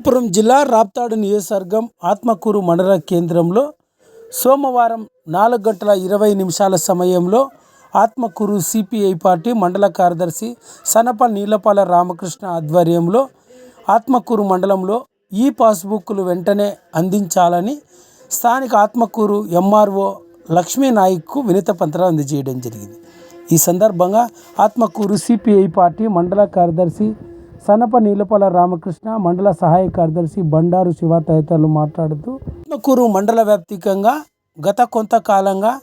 అనంతపురం జిల్లా రాప్తాడు నియోజకవర్గం ఆత్మకూరు మండల కేంద్రంలో సోమవారం 4:20 సమయంలో ఆత్మకూరు సిపిఐ పార్టీ మండల కార్యదర్శి సనప నీలపాల రామకృష్ణ ఆధ్వర్యంలో ఆత్మకూరు మండలంలో ఈ పాస్బుక్లు వెంటనే అందించాలని స్థానిక ఆత్మకూరు ఎంఆర్ఓ లక్ష్మీనాయక్కు వినతి పత్రం అందజేయడం జరిగింది. ఈ సందర్భంగా ఆత్మకూరు సిపిఐ పార్టీ మండల కార్యదర్శి సనప నీలపాల రామకృష్ణ, మండల సహాయ కార్యదర్శి బండారు శివ తదితరులు మాట్లాడుతూ ఆత్మకూరు మండల వ్యాప్తికంగా గత కొంతకాలంగా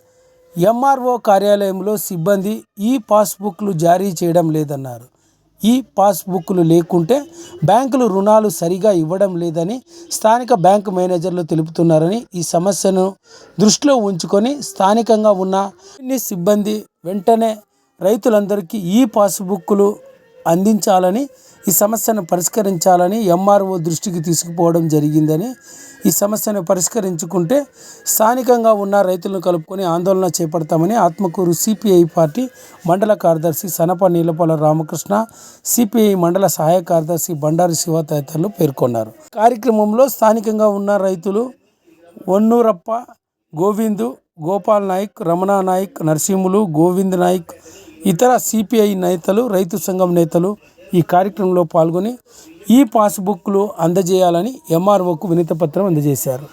ఎంఆర్ఓ కార్యాలయంలో సిబ్బంది ఈ పాస్బుక్లు జారీ చేయడం లేదన్నారు. ఈ పాస్బుక్లు లేకుంటే బ్యాంకులు రుణాలు సరిగా ఇవ్వడం లేదని స్థానిక బ్యాంకు మేనేజర్లు తెలుపుతున్నారని, ఈ సమస్యను దృష్టిలో ఉంచుకొని స్థానికంగా ఉన్న సిబ్బంది వెంటనే రైతులందరికీ ఈ పాస్బుక్లు అందించాలని, ఈ సమస్యను పరిష్కరించాలని ఎంఆర్ఓ దృష్టికి తీసుకుపోవడం జరిగిందని, ఈ సమస్యను పరిష్కరించుకుంటే స్థానికంగా ఉన్న రైతులను కలుపుకొని ఆందోళన చేపడతామని ఆత్మకూరు సిపిఐ పార్టీ మండల కార్యదర్శి సనప నీలపాల రామకృష్ణ, సిపిఐ మండల సహాయ కార్యదర్శి బండారు శివ తదితరులు పేర్కొన్నారు. కార్యక్రమంలో స్థానికంగా ఉన్న రైతులు వన్నూరప్ప, గోవిందు, గోపాల్ నాయక్, రమణ నాయక్, నరసింహులు, గోవింద్ నాయక్, ఇతర సిపిఐ నేతలు, రైతు సంఘం నేతలు ఈ కార్యక్రమంలో పాల్గొని ఈ పాస్బుక్లు అందజేయాలని ఎంఆర్ఓకు వినతి పత్రం అందజేశారు.